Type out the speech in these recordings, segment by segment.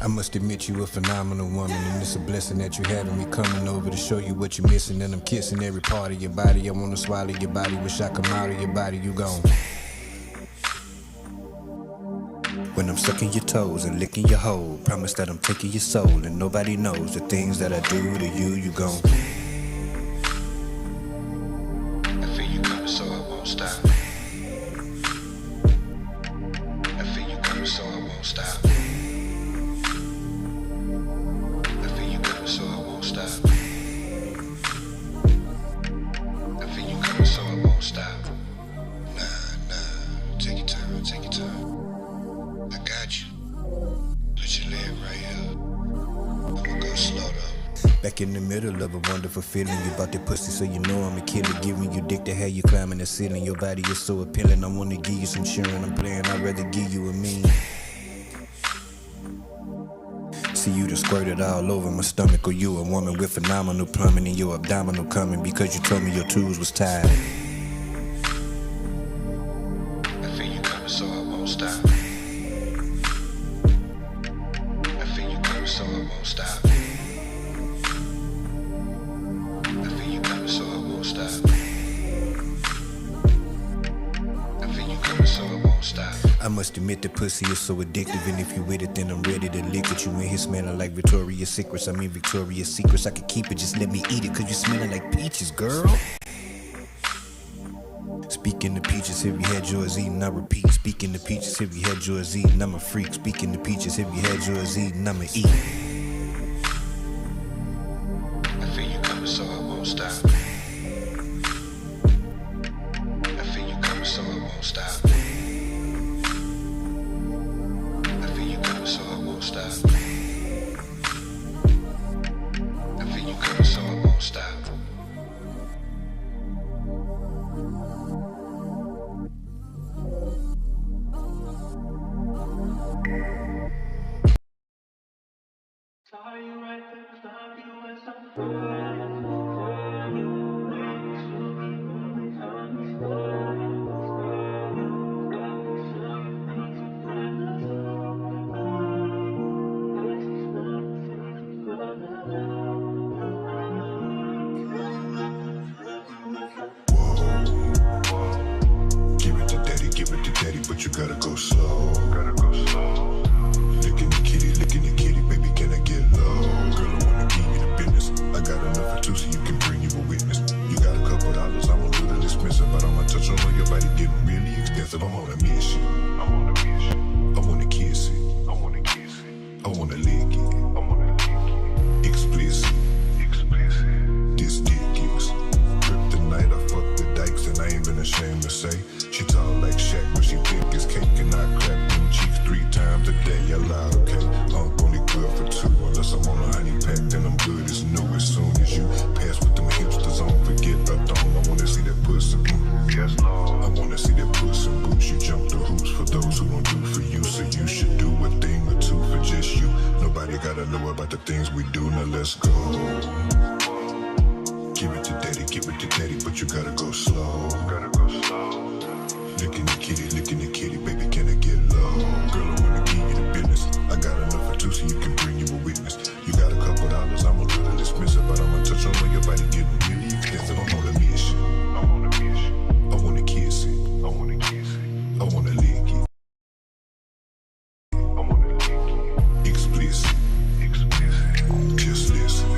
I must admit you a phenomenal woman, and it's a blessing that you having me coming over to show you what you're missing. And I'm kissing every part of your body. I wanna swallow your body, wish I come out of your body. You gone. When I'm sucking your toes and licking your hole, promise that I'm taking your soul, and nobody knows the things that I do to you. You gone. I feel you coming, so I won't stop. I feel you coming, so I won't stop. So I won't stop. I feel you coming, so I won't stop. Nah, take your time, take your time. I got you. Put your leg right here. I'ma go slow though. Back in the middle of a wonderful feeling, you bout that pussy, so you know I'm a killer. Giving you dick to have you climbing the ceiling. Your body is so appealing, I wanna give you some cheering. I'm playing, I'd rather give you a mean. See you to squirt it all over my stomach, or you a woman with phenomenal plumbing in your abdominal coming because you told me your tubes was tied. I feel you coming, so I won't stop. I feel you coming, so I won't stop. I feel you coming, so I won't stop. I feel you coming, so I won't stop. I must admit the pussy is so addictive, and if you with it, then I'm ready to lick it. You in here smelling like Victoria's Secrets. I mean Victoria's Secrets. I could keep it, just let me eat it, cause you smelling like peaches, girl. Speaking of peaches, have you had yours eaten? I repeat. Speaking of peaches, have you had yours eaten? I'm a freak. Speaking of peaches, have you had yours eaten? I'ma eat. I feel you coming, so I won't stop. I feel you coming, so I won't stop. So I won't stop. I feel you coming, so I won't stop. But you gotta go slow. Gotta go slow. Licking the kitty, baby, can I get low? Girl, I wanna give you the business. I got enough for two, so you can bring you a witness. You got a couple dollars, I'm a little expensive, but I'ma touch on your body, getting really expensive. I'm on a mission. I'm on a mission. I wanna kiss it. I wanna kiss it. I wanna lick it. I wanna lick it. Explicit. Explicit. This dick is kryptonite. I fuck with dykes, and I ain't been ashamed to say. She tall like Shaq, but she thick as cake, and I clap them cheeks 3 times a day. I lie, okay? Unk only good for 2, unless I'm on a honey pack, then I'm good as new. As soon as you pass with them hipsters on, forget I don't. I wanna see that pussy, yes, Lord. I wanna see that pussy boots. You jump the hoops for those who don't do for you, so you should do a thing or two for just you. Nobody gotta know about the things we do. Now let's go. Give it to daddy, but you gotta go slow. Gotta go slow. Licking the kitty, baby, can I get low? Girl, I wanna give you the business. I got enough for two, so you can bring you a witness. You got a couple dollars, I'm a little expensive, but I'ma touch on your body, getting really expensive. I'm on a mission. I'm on a mission. I wanna kiss it. I wanna kiss it. I wanna lick it. I wanna lick it. Explicit. Explicit. Just listen.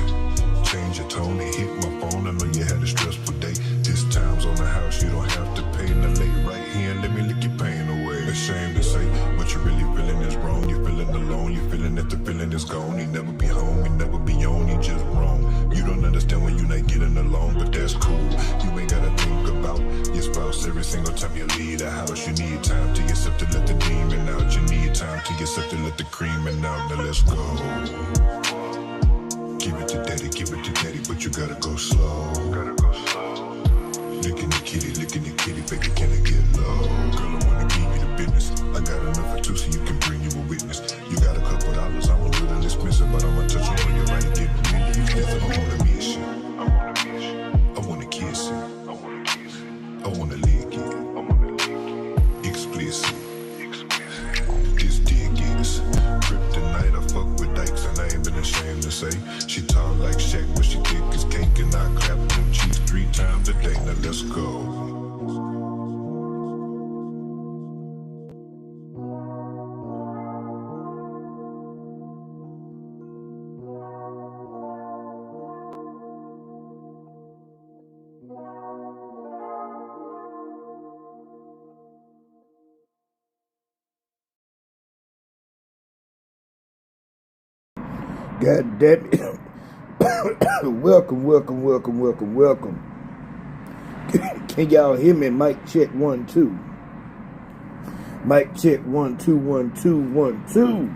Change your tone and hit my phone. I know you had a stressful day. This time's on the house, you don't have to pay. Now lay right here and let me lick your pain away. Ashamed to say what you really feeling is wrong. You're feeling alone, you're feeling that the feeling is gone. You never be home, you never be on, you just wrong. You don't understand when you're not getting along, but that's cool. You ain't gotta think about your spouse every single time you leave the house. You need time to yourself to let the demon out. You need time to yourself to let the creaming out. Now let's go. Give it to daddy, but you gotta go slow. Gotta go slow. Licking the kitty, baby, can I get low? Girl, I wanna give you the business. I got enough for two, so you can bring you a witness. You got a couple dollars, I'm a little expensive, but I'ma touch on your body, getting really expensive. I'm on a mission. I'm on a mission. I wanna kiss it. I wanna kiss it. I wanna lick it. I wanna lick it. Explicit. Explicit. This dick is kryptonite. I fuck with say. She tall like Shaq, but she thick as cake, and I clap them cheeks 3 times a day. Now let's go. God damn it. Welcome. Can y'all hear me? Mic check 1 2. Mic check 1 2 1 2 1 2.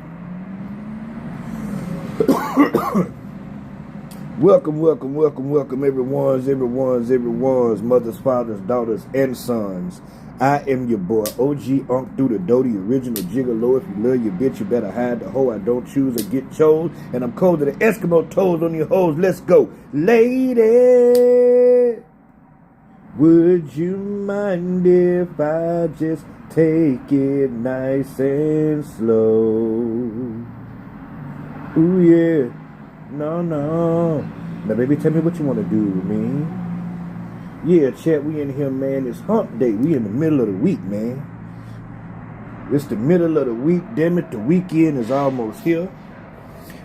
Welcome everyone's mothers, fathers, daughters, and sons. I am your boy, OG Unk through the Doty, original gigolo. If you love your bitch, you better hide the hoe. I don't choose or get chose. And I'm cold to the Eskimo toes on your hoes. Let's go. Lady, would you mind if I just take it nice and slow? Ooh, yeah. No. Now, baby, tell me what you want to do with me. Yeah, chat, we in here, man. It's hump day. We in the middle of the week, man. It's the middle of the week. Damn it, the weekend is almost here.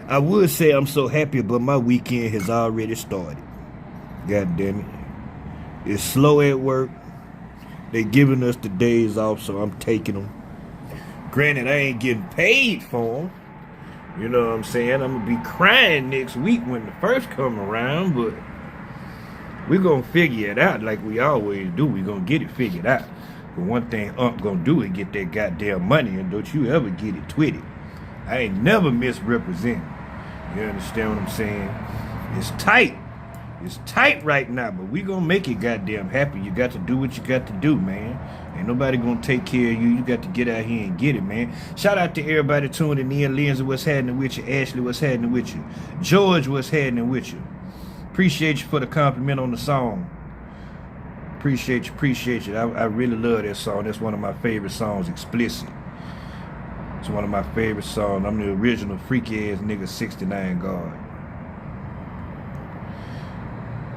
I would say I'm so happy, but my weekend has already started. God damn it. It's slow at work. They giving us the days off, so I'm taking them. Granted, I ain't getting paid for them. You know what I'm saying? I'm going to be crying next week when the first come around, but we're going to figure it out like we always do. We're going to get it figured out. But one thing Unc going to do is get that goddamn money, and don't you ever get it twitted. I ain't never misrepresented. You understand what I'm saying? It's tight. It's tight right now, but we going to make it goddamn happy. You got to do what you got to do, man. Ain't nobody going to take care of you. You got to get out here and get it, man. Shout out to everybody tuning in. Lindsay, what's happening with you? Ashley, what's happening with you? George, what's happening with you? Appreciate you for the compliment on the song. Appreciate you. I really love that song. That's one of my favorite songs, Explicit. It's one of my favorite songs. I'm the original freaky ass nigga 69 guard.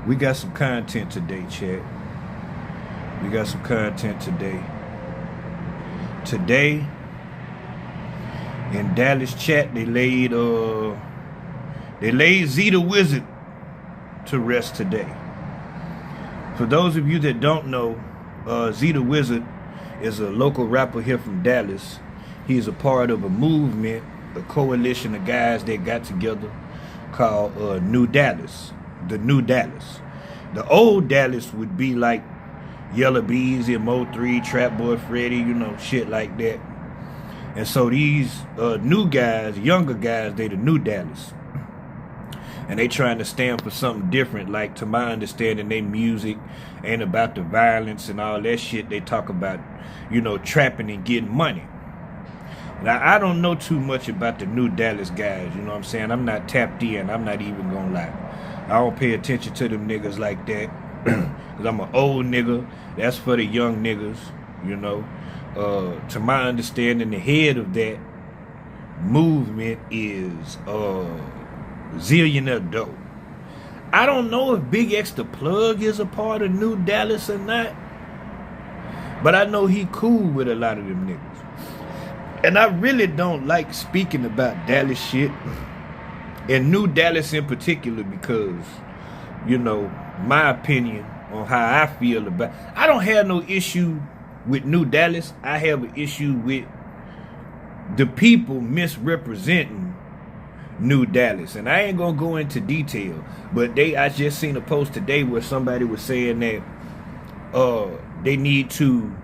We got some content today, chat. We got some content today. Today, in Dallas chat, they laid Zeethewizard to rest today. For those of you that don't know, Zeethewizard is a local rapper here from Dallas. He's a part of a movement, a coalition of guys that got together called New Dallas. The New Dallas. The old Dallas would be like Yellow Bees, Mo3, Trap Boy Freddy, you know, shit like that. And so these new guys, younger guys, they the New Dallas. And they trying to stand for something different. Like, to my understanding, they music ain't about the violence and all that shit. They talk about, you know, trapping and getting money. Now, I don't know too much about the New Dallas guys, you know what I'm saying? I'm not tapped in. I'm not even gonna lie. I don't pay attention to them niggas like that. Because I'm an old nigga. That's for the young niggas, you know. To my understanding, the head of that movement is Zillionaire Doe. I don't know if Big X the Plug is a part of New Dallas or not, but I know he cool with a lot of them niggas. And I really don't like speaking about Dallas shit, and New Dallas in particular, because, you know, my opinion on how I feel about, I don't have no issue with New Dallas. I have an issue with the people misrepresenting New Dallas. And I ain't gonna go into detail, but I just seen a post today where somebody was saying that they need to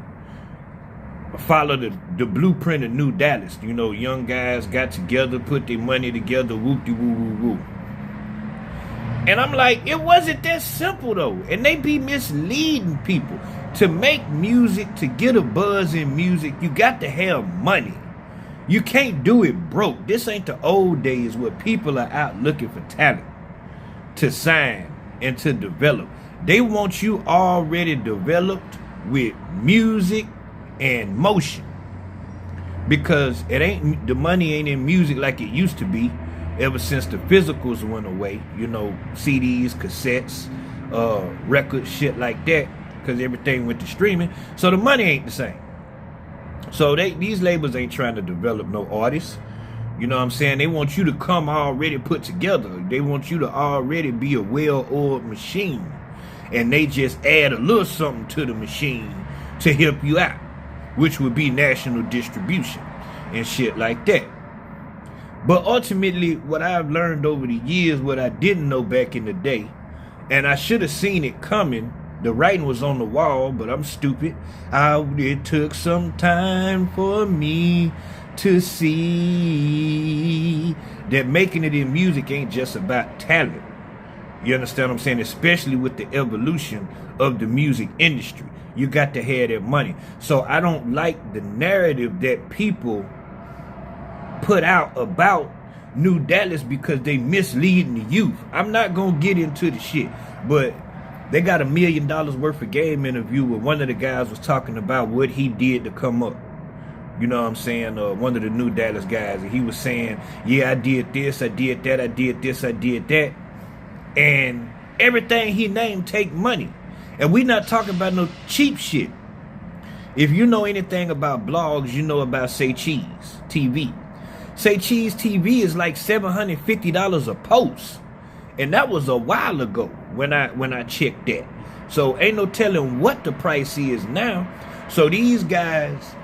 follow the blueprint of New Dallas. You know, young guys got together, put their money together, whoop-de-woo-woo-woo. And I'm like, it wasn't that simple though. And they be misleading people. To make music, to get a buzz in music, you got to have money. You can't do it broke. This ain't the old days where people are out looking for talent to sign and to develop. They want you already developed with music and motion, because the money ain't in music like it used to be, ever since the physicals went away, you know, CDs, cassettes, records, shit like that, because everything went to streaming. So the money ain't the same. So these labels ain't trying to develop no artists. You know what I'm saying? They want you to come already put together. They want you to already be a well-oiled machine. And they just add a little something to the machine to help you out, which would be national distribution and shit like that. But ultimately, what I've learned over the years, what I didn't know back in the day, and I should have seen it coming. The writing was on the wall, but I'm stupid. It took some time for me to see that making it in music ain't just about talent. You understand what I'm saying? Especially with the evolution of the music industry. You got to have that money. So I don't like the narrative that people put out about New Dallas because they misleading the youth. I'm not going to get into the shit, but they got $1 million worth of game interview where one of the guys was talking about what he did to come up. You know what I'm saying? One of the New Dallas guys. And he was saying, yeah, I did this, I did that, I did this, I did that. And everything he named take money. And we not talking about no cheap shit. If you know anything about blogs, you know about Say Cheese TV. Say Cheese TV is like $750 a post. And that was a while ago when I checked that. So ain't no telling what the price is now. So these guys,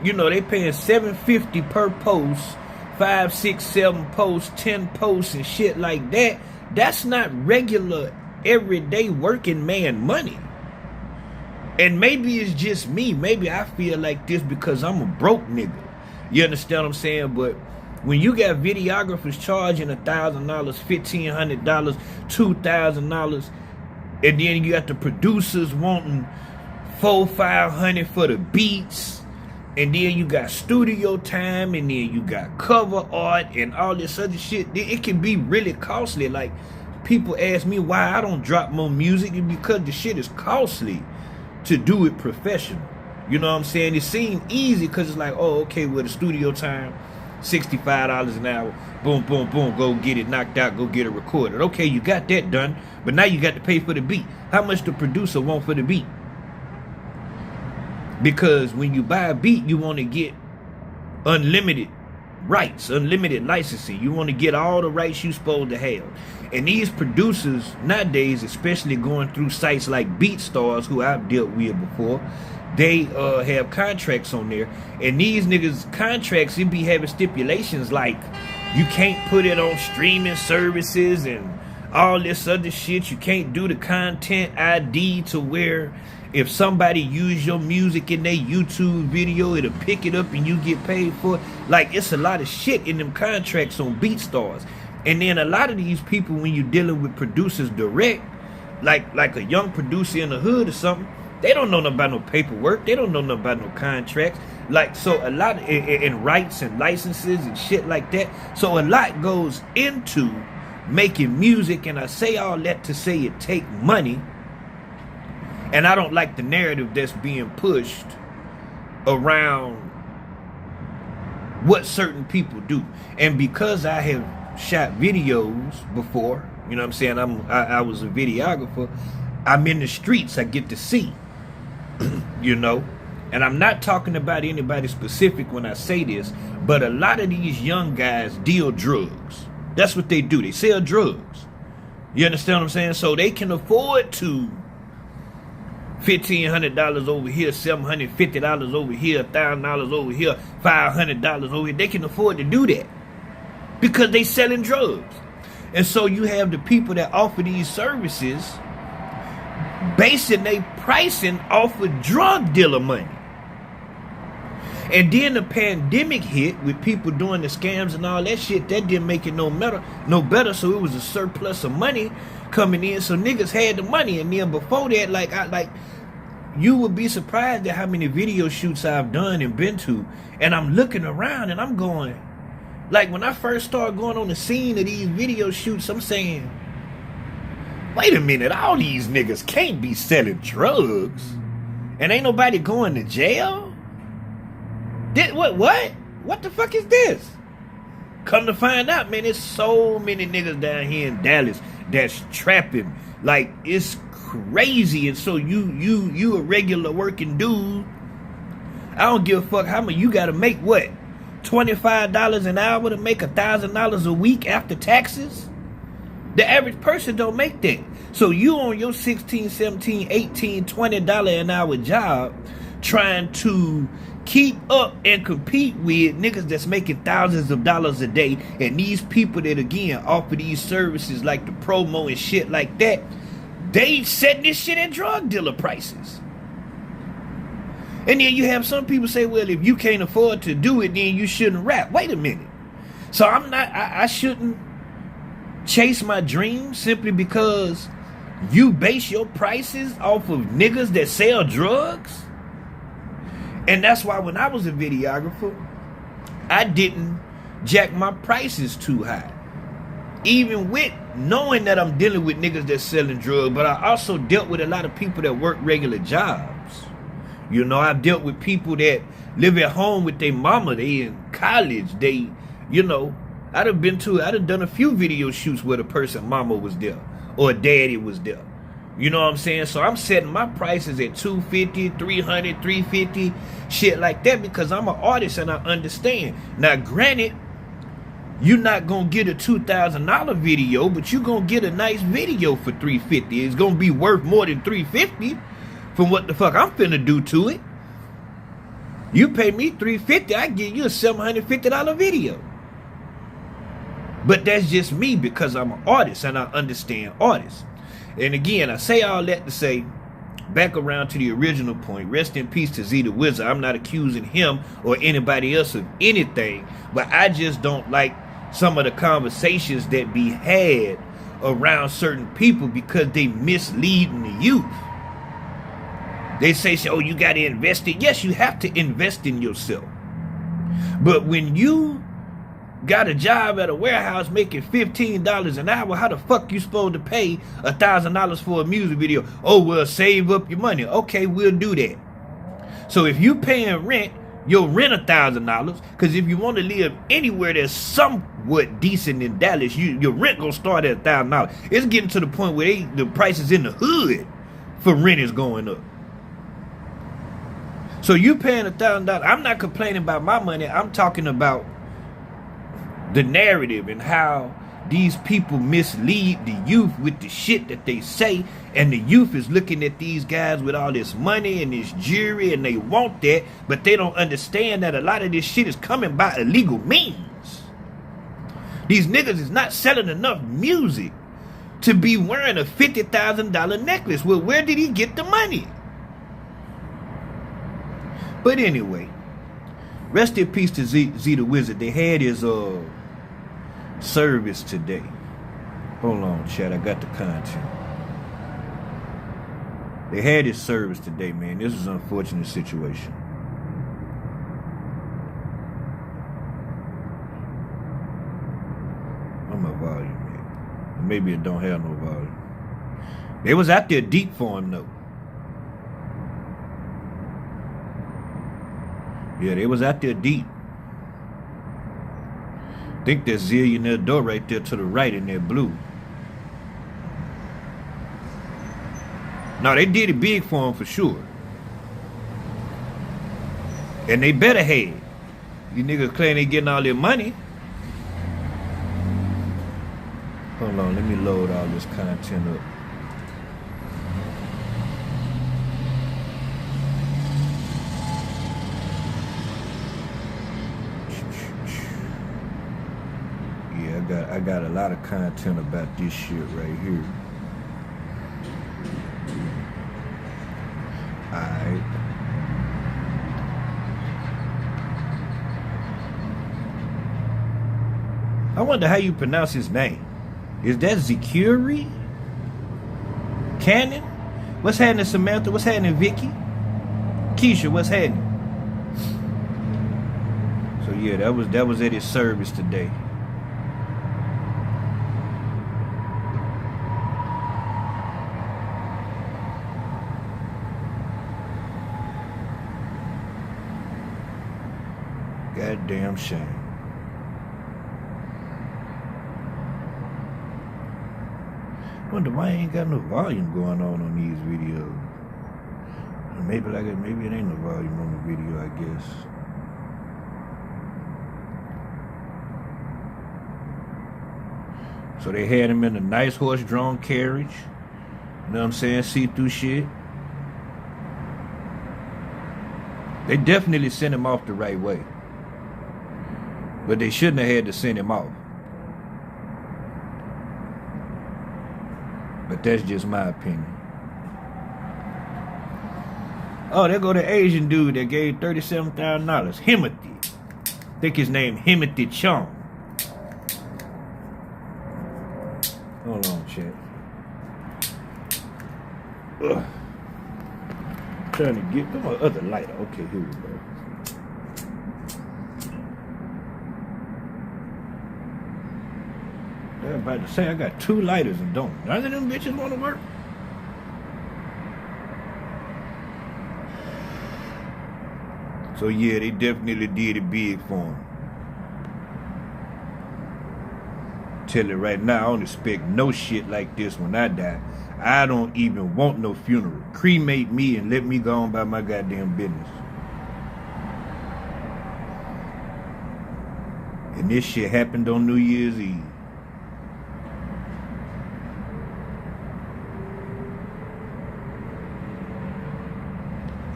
you know, they paying $750 per post, 5, 6, 7 posts, 10 posts and shit like that. That's not regular everyday working man money. And maybe it's just me. Maybe I feel like this because I'm a broke nigga. You understand what I'm saying? But when you got videographers charging $1,000, $1,500, $2,000, and then you got the producers wanting $400-500 for the beats, and then you got studio time, and then you got cover art and all this other shit, it can be really costly. Like, people ask me why I don't drop more music, because the shit is costly to do it professional. You know what I'm saying? It seemed easy because it's like, oh, okay, well, the studio time, $65 an hour, boom, boom, boom, go get it knocked out, go get it recorded. Okay, you got that done, but now you got to pay for the beat. How much the producer want for the beat? Because when you buy a beat, you want to get unlimited rights, unlimited licensing. You want to get all the rights you supposed to have. And these producers nowadays, especially going through sites like BeatStars, who I've dealt with before, they have contracts on there. And these niggas' contracts, it be having stipulations like you can't put it on streaming services and all this other shit. You can't do the content ID to where if somebody use your music in their YouTube video, it'll pick it up and you get paid for it. Like, it's a lot of shit in them contracts on BeatStars. And then a lot of these people, when you're dealing with producers direct, like a young producer in the hood or something, they don't know nothing about no paperwork. They don't know nothing about no contracts. Like, so a lot in rights and licenses and shit like that. So a lot goes into making music, and I say all that to say it take money. And I don't like the narrative that's being pushed around what certain people do. And because I have shot videos before, you know what I'm saying, I was a videographer, I'm in the streets, I get to see, you know. And I'm not talking about anybody specific when I say this, but a lot of these young guys deal drugs. That's what they do. They sell drugs. You understand what I'm saying? So they can afford to $1,500 over here, $750 over here, $1,000 over here, $500 over here. They can afford to do that because they selling drugs. And so you have the people that offer these services basing their pricing off of drug dealer money. And then the pandemic hit with people doing the scams and all that shit. That didn't make it no better. So it was a surplus of money coming in. So niggas had the money. And then before that, you would be surprised at how many video shoots I've done and been to. And I'm looking around and I'm going, like, when I first started going on the scene of these video shoots, I'm saying, wait a minute, all these niggas can't be selling drugs. And ain't nobody going to jail? What? What the fuck is this? Come to find out, man, there's so many niggas down here in Dallas that's trapping. Like, it's crazy. And so you a regular working dude. I don't give a fuck how much you gotta make. What, $25 an hour to make $1,000 a week after taxes? The average person don't make that. So you on your $16, $17, $18, $20 an hour job trying to keep up and compete with niggas that's making thousands of dollars a day, and these people that again offer these services like the promo and shit like that, they setting this shit at drug dealer prices. And then you have some people say, well, if you can't afford to do it, then you shouldn't rap. Wait a minute. So I shouldn't chase my dreams simply because you base your prices off of niggas that sell drugs? And that's why when I was a videographer, I didn't jack my prices too high. Even with knowing that I'm dealing with niggas that's selling drugs, but I also dealt with a lot of people that work regular jobs. You know, I've dealt with people that live at home with their mama. They in college. They, you know, I done done a few video shoots where the person mama was there or daddy was there. You know what I'm saying? So I'm setting my prices at $250, $300, $350, shit like that, because I'm an artist and I understand. Now, granted, you're not gonna get a $2,000 video, but you're gonna get a nice video for $350. It's gonna be worth more than $350 from what the fuck I'm finna do to it. You pay me $350, I give you a $750 video. But that's just me because I'm an artist and I understand artists. And again, I say all that to say, back around to the original point, rest in peace to Zeethewizard. I'm not accusing him or anybody else of anything, but I just don't like some of the conversations that be had around certain people because they misleading the youth. They say, oh, you got to invest in. Yes, you have to invest in yourself. But when you got a job at a warehouse making $15 an hour, how the fuck you supposed to pay $1,000 for a music video? Oh, well, save up your money. Okay, we'll do that. So if you paying rent, you'll rent $1,000, because if you want to live anywhere that's somewhat decent in Dallas, your rent gonna start at $1,000. It's getting to the point where the prices in the hood for rent is going up. So you paying $1,000. I'm not complaining about my money. I'm talking about the narrative and how these people mislead the youth with the shit that they say, and the youth is looking at these guys with all this money and this jewelry and they want that, but they don't understand that a lot of this shit is coming by illegal means. These niggas is not selling enough music to be wearing a $50,000 necklace. Well, where did he get the money? But anyway, rest in peace to Zeethewizard. They had his service today. Hold on, chat. I got the content. They had his service today, man. This is an unfortunate situation. Where my volume at? Maybe it don't have no volume. They was out there deep for him though. Yeah, they was out there deep. I think there's Zillionaire door right there to the right in that blue. No, they did it big for him for sure. And they better have. These niggas claim they getting all their money. Hold on, let me load all this content up. I got a lot of content about this shit right here. Alright. I wonder how you pronounce his name. Is that Zekuri? Cannon? What's happening, Samantha? What's happening, Vicky? Keisha, what's happening? So yeah, that was at his service today. Goddamn shame. Wonder why I ain't got no volume going on these videos. Maybe maybe it ain't no volume on the video, I guess. So they had him in a nice horse-drawn carriage. You know what I'm saying? See-through shit. They definitely sent him off the right way. But they shouldn't have had to send him off. But that's just my opinion. Oh, there go the Asian dude that gave $37,000. Timothy. I think his name Timothy Chong. Hold on, chat. Ugh. Trying to get my other lighter. Okay, here we go. I'm about to say I got 2 lighters and don't none of them bitches want to work. So yeah, they definitely did it big for him. Tell you right now, I don't expect no shit like this when I die. I don't even want no funeral. Cremate me and let me go on by my goddamn business. And this shit happened on New Year's Eve.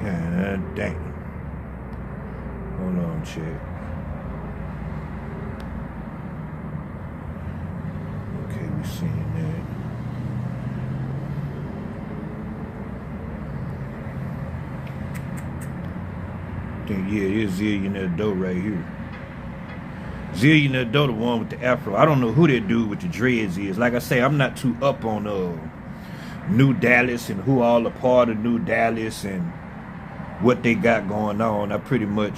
God damn. Hold on, check. Okay, we seeing that. I think, yeah, it is Zillionaire Doe right here. Zillionaire Doe, the one with the afro. I don't know who that dude with the dreads is. Like I say, I'm not too up on New Dallas and who all a part of New Dallas and what they got going on. I pretty much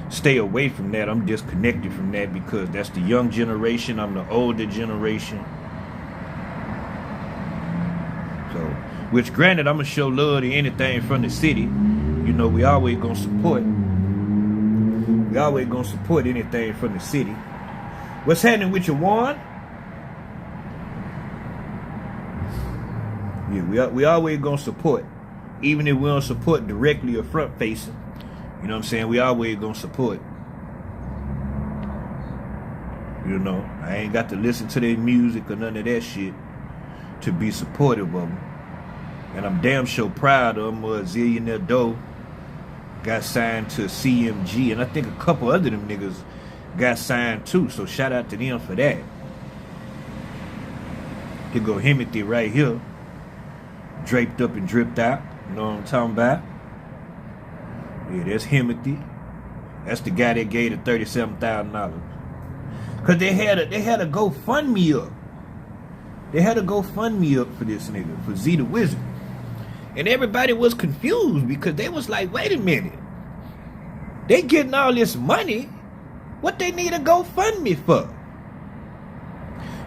stay away from that. I'm disconnected from that because that's the young generation. I'm the older generation. So, which granted, I'm gonna show love to anything from the city. You know, we always gonna support. We always gonna support anything from the city. What's happening with your Warren? Yeah, we always gonna support. Even if we don't support directly or front facing. You know what I'm saying? We always gonna support. You know, I ain't got to listen to their music or none of that shit to be supportive of them. And I'm damn sure proud of them. Zillionaire Doe got signed to CMG. And I think a couple other them niggas got signed too. So shout out to them for that. Here go Timothy right here. Draped up and dripped out. You know what I'm talking about? Yeah, that's Timothy. That's the guy that gave the $37,000. Cause they had a GoFundMe up. They had a GoFundMe up for this nigga, for Zeethewizard. And everybody was confused because they was like, wait a minute. They getting all this money. What they need a GoFundMe for?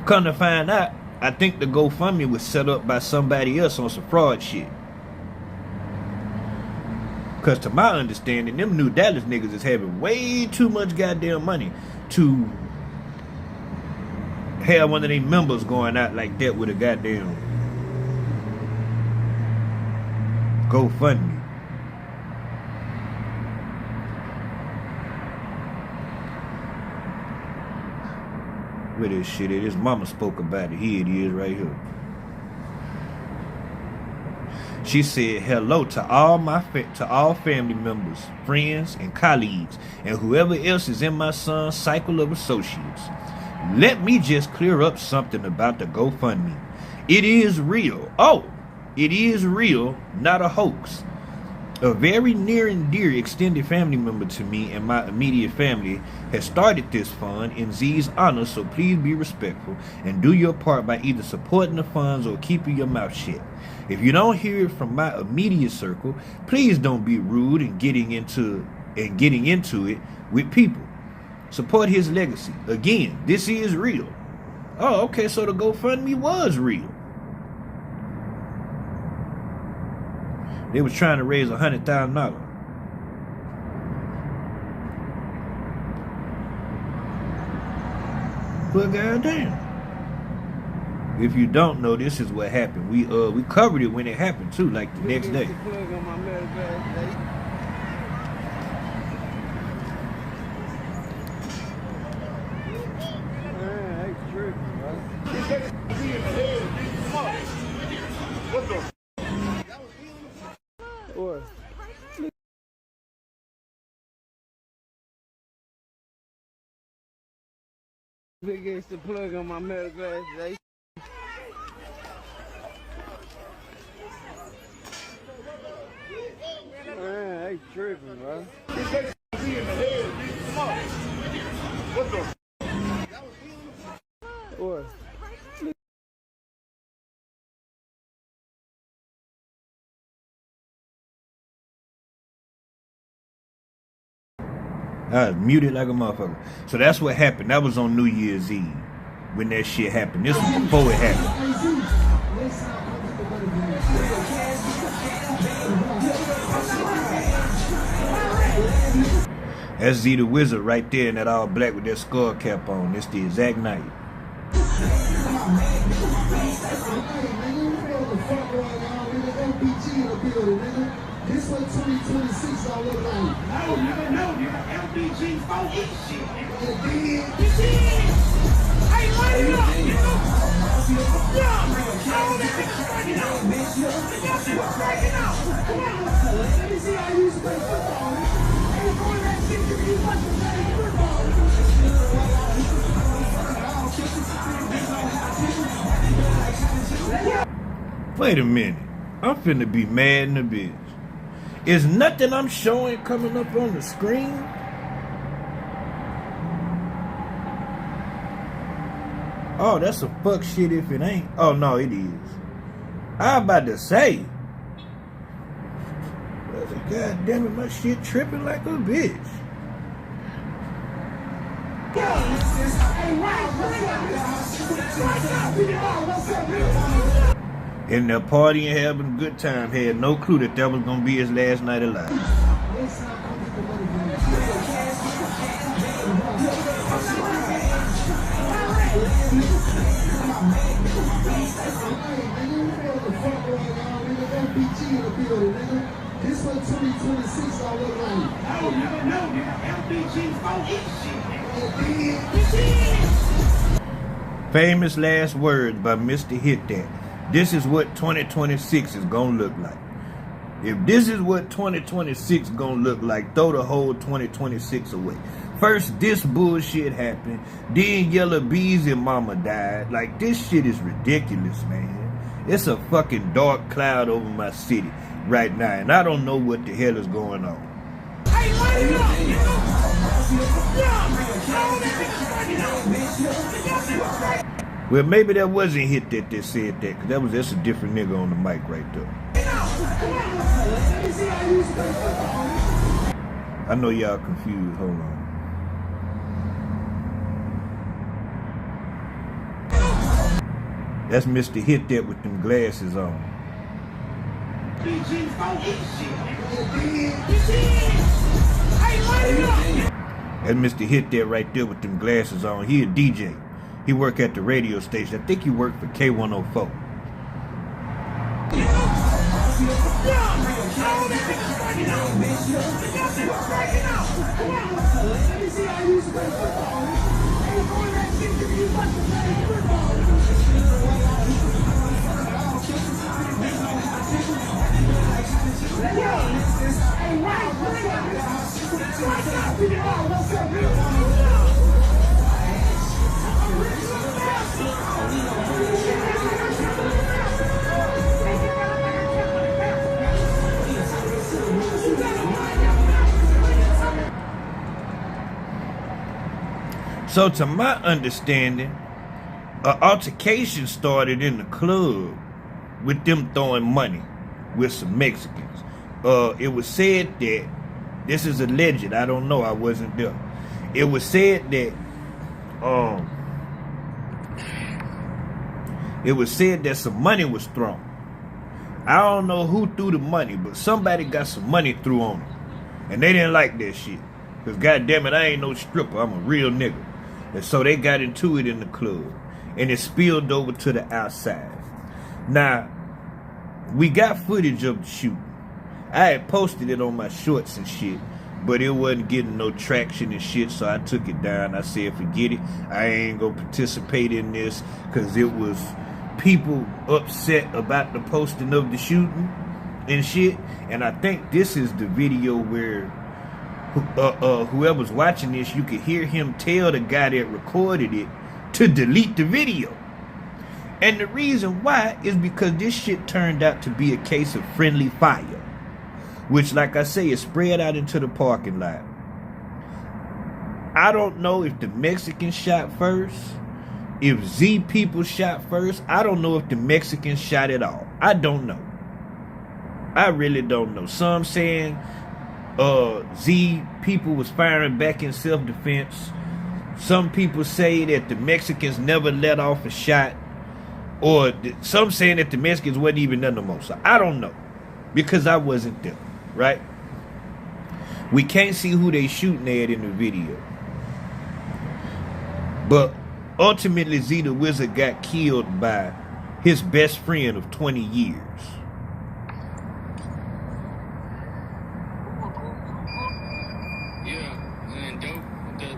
Come to find out, I think the GoFundMe was set up by somebody else on some fraud shit. Because to my understanding, them New Dallas niggas is having way too much goddamn money to have one of their members going out like that with a goddamn GoFundMe. Where this shit is? His mama spoke about it. Here it is right here. She said hello to all family members, friends, and colleagues, and whoever else is in my son's cycle of associates. Let me just clear up something about the GoFundMe. It is real. Oh, it is real, not a hoax. A very near and dear extended family member to me and my immediate family has started this fund in Z's honor, so please be respectful and do your part by either supporting the funds or keeping your mouth shut. If you don't hear it from my immediate circle, please don't be rude and getting into it with people. Support his legacy. Again, this is real. Oh, okay, so the GoFundMe was real. They was trying to raise $100,000. But goddamn. If you don't know, this is what happened. We covered it when it happened too, like the next day. Big ass the plug on my metal glass today. Man, they tripping, bro. What? I was muted like a motherfucker. So that's what happened. That was on New Year's Eve when that shit happened. This was before it happened. That's Zeethewizard right there in that all black with that skull cap on. It's the exact night. This what 2026 all look like. No, nigga. LBG focus shit, nigga. Hey, light it up, nigga. Yeah, all that niggas breaking out. Y'all see what's breaking out. Come on. Let me see how you play football. Hey, going that shit to be watching football. Wait a minute. I'm finna be mad in the bitch. Is nothing I'm showing coming up on the screen? Oh, that's some fuck shit if it ain't. Oh, no, it is. I about to say. God damn it, my shit tripping like a bitch. In there partying, having a good time, had no clue that was gonna be his last night alive. This what 2026 all look like. No, nigga. LBG focus shit, nigga. Famous last words by Mr. Hit That. This is what 2026 is gonna look like. If this is what 2026 gonna look like, throw the whole 2026 away. First, this bullshit happened. Then Yellow Bees and Mama died. Like, this shit is ridiculous, man. It's a fucking dark cloud over my city right now, and I don't know what the hell is going on. Hey, light it up, nigga. Yeah, all that niggas breaking out. Y'all see what's breaking out. Well, maybe that wasn't Hit That that said that, because that's a different nigga on the mic right there. I know y'all confused. Hold on. That's Mr. Hit That with them glasses on. That's Mr. Hit That right there with them glasses on. He a DJ. He work at the radio station. I think he worked for K104. So to my understanding, an altercation started in the club with them throwing money with some Mexicans. It was said that, this is alleged, I don't know, I wasn't there. It was said that some money was thrown. I don't know who threw the money, but somebody got some money threw on them. And they didn't like that shit. Because goddamn it, I ain't no stripper, I'm a real nigga. And so they got into it in the club. and it spilled over to the outside. Now, we got footage of the shooting. I had posted it on my shorts and shit, but it wasn't getting no traction and shit, so I took it down. I said, forget it. I ain't gonna participate in this, because it was people upset about the posting of the shooting and shit. And I think this is the video where whoever's watching this, you could hear him tell the guy that recorded it to delete the video. And the reason why is because this shit turned out to be a case of friendly fire, which, like I say, is spread out into the parking lot. I don't know if the Mexicans shot first, if Z people shot first. I don't know if the Mexicans shot at all. I don't know. I really don't know. Some saying Z people was firing back in self-defense. Some people say that the Mexicans never let off a shot. Or some saying that the Mexicans wasn't even there no more. So I don't know, because I wasn't there, right? We can't see who they shooting at in the video. But ultimately, Zeethewizard got killed by his best friend of 20 years. Yeah, and then dope,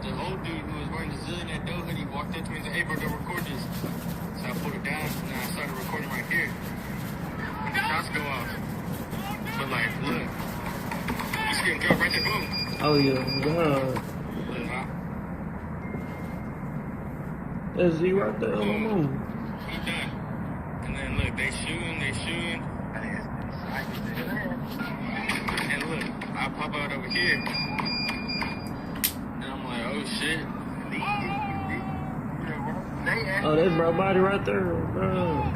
the old dude who was wearing the zillion dough hoodie walked up to me and said, hey bro, don't record this. So I pulled it down and then I started recording right here. When the shots go off. But like, look. You see him drop right there, boom. Oh yeah, God. Look, huh? That's Z right there on the moon. He done. And then look, they shooting. And look, I pop out over here. And I'm like, oh shit. Oh, that's bro body right there, bro.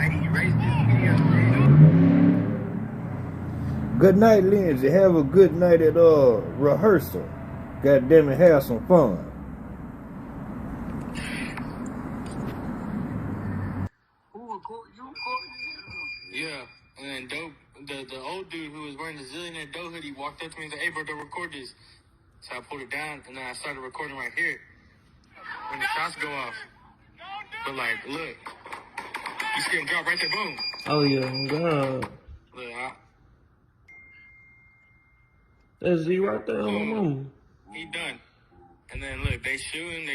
Good night, Lindsay. Have a good night at rehearsal. God damn it, have some fun. Yeah, and then dope, the old dude who was wearing the zillion dough hoodie walked up to me and said, hey bro, don't record this. So I pulled it down and then I started recording right here. When the shots go off. But like, look. You see him drop right there, boom. Oh yeah, God. Look, huh? That's Z right there on the moon. He done. And then look, they shooting.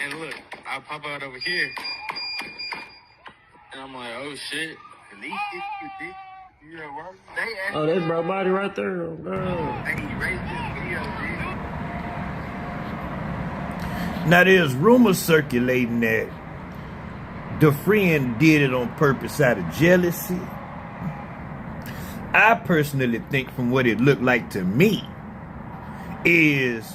And look, I pop out over here. And I'm like, oh shit. Oh, that's bro body right there, bro. Now, there's rumors circulating that the friend did it on purpose out of jealousy. I personally think, from what it looked like to me, is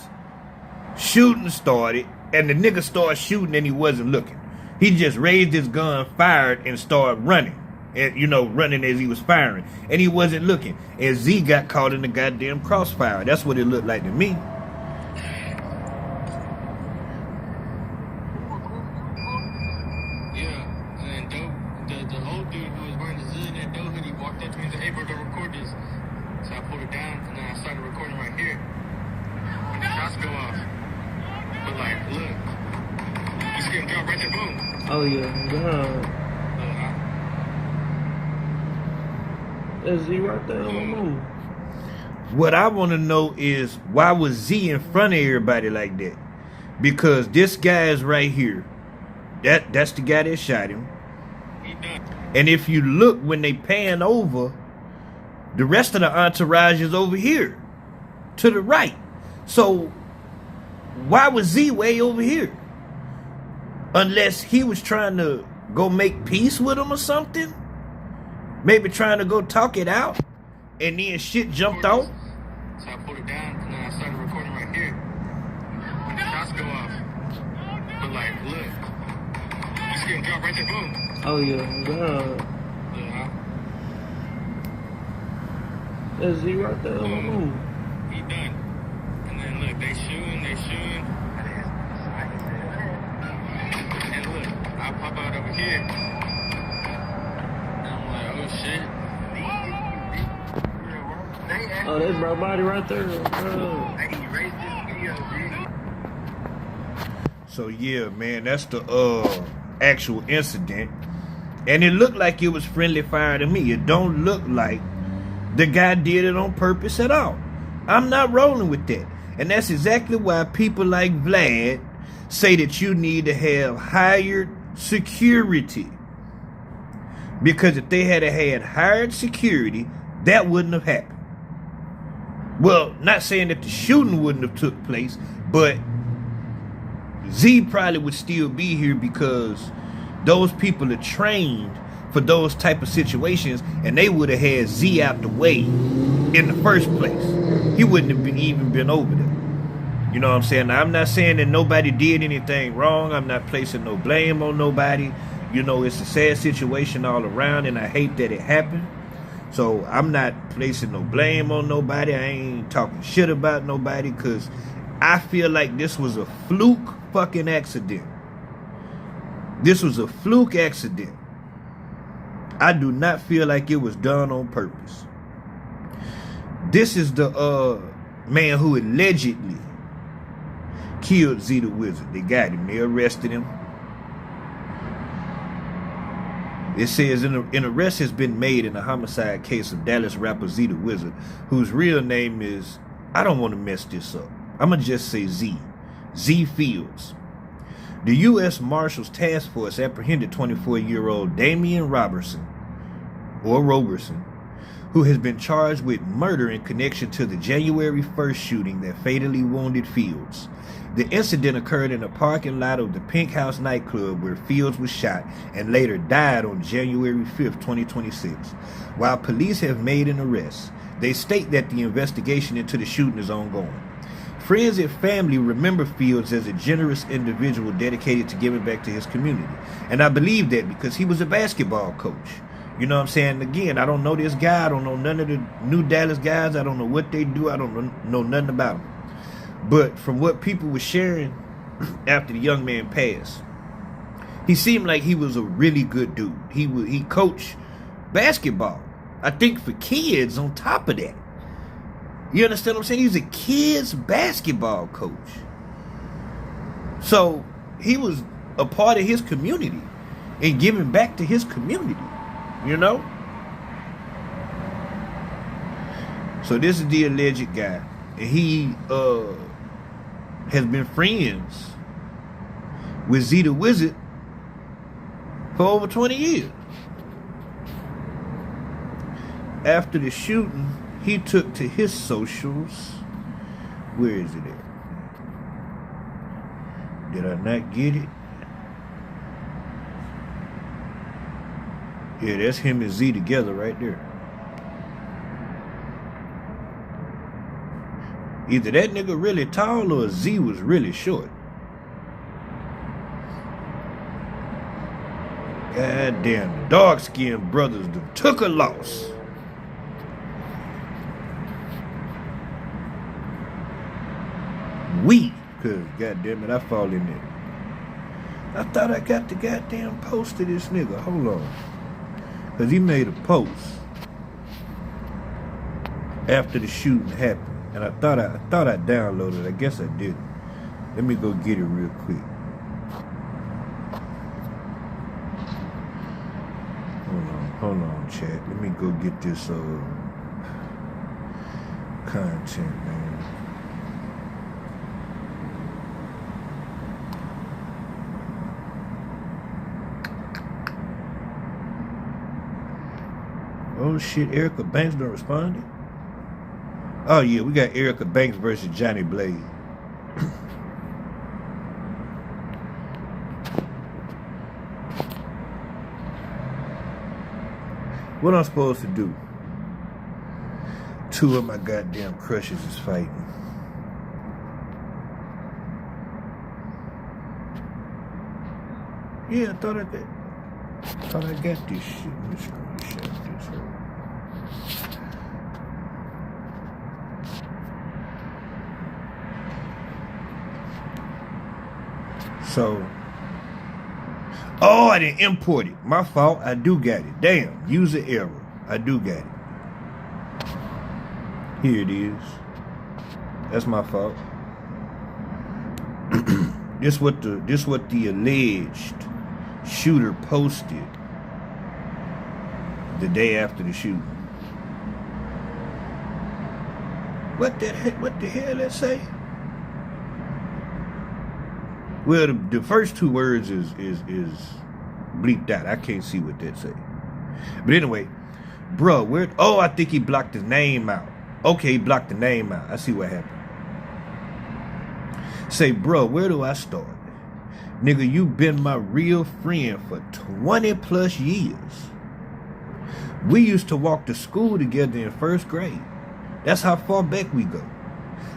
shooting started and the nigga started shooting and he wasn't looking. He just raised his gun, fired, and started running. And, you know, running as he was firing. And he wasn't looking. And Z got caught in the goddamn crossfire. That's what it looked like to me. Yeah, and then dope, the old dude who was wearing the zillion dough hoodie walked up to me and said, hey bro, don't record this. So I pulled it down and then I started recording right here. When the shots go off. But like, look. You see him drop right there, boom. Oh yeah, God. Look, huh? That's Z right there on the moon. What I want to know is, why was Z in front of everybody like that? Because this guy is right here. That's the guy that shot him. He done. And if you look, when they pan over, the rest of the entourage is over here to the right. So why was Z way over here? Unless he was trying to go make peace with him or something. Maybe trying to go talk it out. And then shit jumped off. So I pulled it down and then I started recording right here. When the shots go off. But like, look. You see him drop right there, boom. Oh yeah, God. Look, huh? That's Z right there on the moon. He done. And then look, they shooting. And look, I pop out over here. And I'm like, oh shit. Oh, that's bro body right there, bro. So yeah, man, that's the actual incident. And it looked like it was friendly fire to me. It don't look like the guy did it on purpose at all. I'm not rolling with that. And that's exactly why people like Vlad say that you need to have hired security. Because if they had hired security, that wouldn't have happened. Well, not saying that the shooting wouldn't have took place, but Z probably would still be here because those people are trained for those type of situations, and they would have had Z out the way in the first place. He wouldn't have even been over there. You know what I'm saying? Now, I'm not saying that nobody did anything wrong. I'm not placing no blame on nobody. You know, it's a sad situation all around, and I hate that it happened. So I'm not placing no blame on nobody. I ain't talking shit about nobody, because I feel like this was a fluke fucking accident. This was a fluke accident. I do not feel like it was done on purpose. This is the man who allegedly killed Zeethewizard. They got him. They arrested him. It says an arrest has been made in a homicide case of Dallas rapper Zeethewizard, whose real name is, I don't want to mess this up, I'm going to just say Z Fields. The U.S. Marshals Task Force apprehended 24-year-old Damian Roberson, who has been charged with murder in connection to the January 1st shooting that fatally wounded Fields. The incident occurred in a parking lot of the Pink House nightclub where Fields was shot and later died on January 5th, 2026. While police have made an arrest, they state that the investigation into the shooting is ongoing. Friends and family remember Fields as a generous individual dedicated to giving back to his community. And I believe that because he was a basketball coach. You know what I'm saying? Again, I don't know this guy. I don't know none of the new Dallas guys. I don't know what they do. I don't know nothing about them. But from what people were sharing after the young man passed, he seemed like he was a really good dude. He coached basketball, I think, for kids on top of that. You understand what I'm saying? He's a kids basketball coach. So he was a part of his community and giving back to his community, you know? So this is the alleged guy. And he has been friends with Zeethewizard for over 20 years. After the shooting, he took to his socials. Where is it at? Did I not get it? Yeah, that's him and Z together right there. Either that nigga really tall or Z was really short. God damn, the dark-skinned brothers took a loss. Cause goddamn it, I fall in there. I thought I got the goddamn post of this nigga. Hold on. Cause he made a post after the shooting happened. And I thought I downloaded it. I guess I didn't. Let me go get it real quick. Hold on, chat. Let me go get this content, man. Oh shit, Erica Banks done responded? Oh yeah, we got Erica Banks versus Johnny Blaze. What I'm supposed to do? Two of my goddamn crushes is fighting. Yeah, I thought I got this shit. Let me screenshot this. So, oh, I didn't import it. My fault. I do got it. Damn, user error. I do got it. Here it is. That's my fault. This what the alleged shooter posted the day after the shooting. What the hell that say? Well, the first two words is bleeped out. I can't see what that say. But anyway, bro, where? Oh, I think he blocked his name out. Okay, he blocked the name out. I see what happened. Say, bro, where do I start? Nigga, you been my real friend for 20 plus years. We used to walk to school together in first grade. That's how far back we go.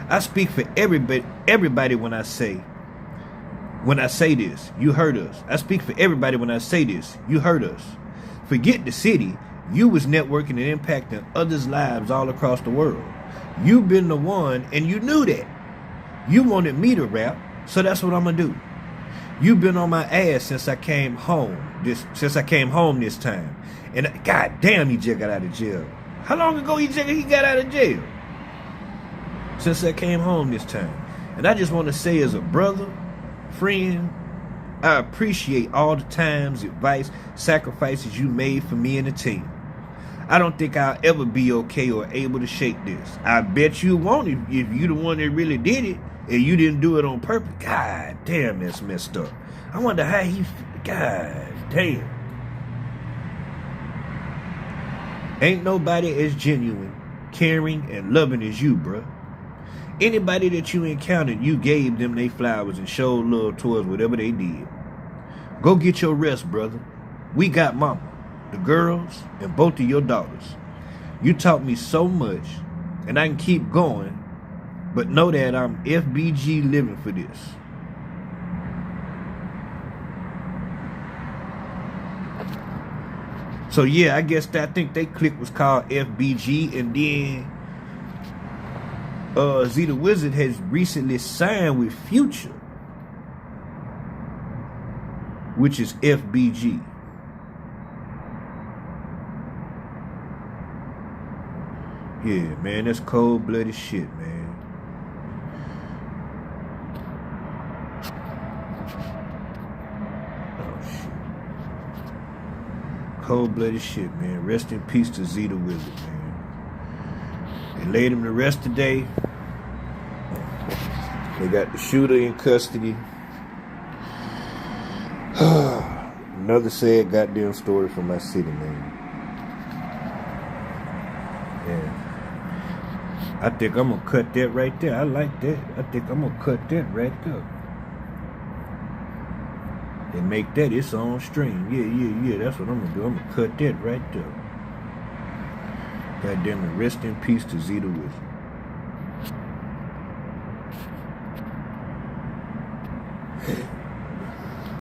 I speak for everybody when I say this, you heard us. I speak for everybody when I say this, you heard us. Forget the city. You was networking and impacting others' lives all across the world. You been the one, and you knew that. You wanted me to rap, so that's what I'm gonna do. You been on my ass since I came home this time. And god damn, he just got out of jail. How long ago he got out of jail? Since I came home this time. And I just want to say, as a brother, friend, I appreciate all the times, advice, sacrifices you made for me and the team. I don't think I'll ever be okay or able to shake this. I bet you won't if you the one that really did it and you didn't do it on purpose. God damn, that's messed up. I wonder how he, god damn. Ain't nobody as genuine, caring, and loving as you, bruh. Anybody that you encountered, you gave them they flowers and showed love towards whatever they did. Go get your rest, brother. We got mama, the girls, and both of your daughters. You taught me so much, and I can keep going, but know that I'm FBG living for this. So yeah, I guess I think they clique was called FBG, and then Zeethewizard has recently signed with Future, which is FBG. Yeah, man, that's cold-blooded shit, man. Cold-blooded shit, man. Rest in peace to Zeethewizard, man. They laid him to rest today. They got the shooter in custody. Another sad goddamn story from my city, man. Yeah. I think I'm gonna cut that right there. I like that. I think I'm gonna cut that right there. And make that its own stream. Yeah. That's what I'm gonna do. I'm gonna cut that right there. Goddamn it. Rest in peace to Zeethewizard.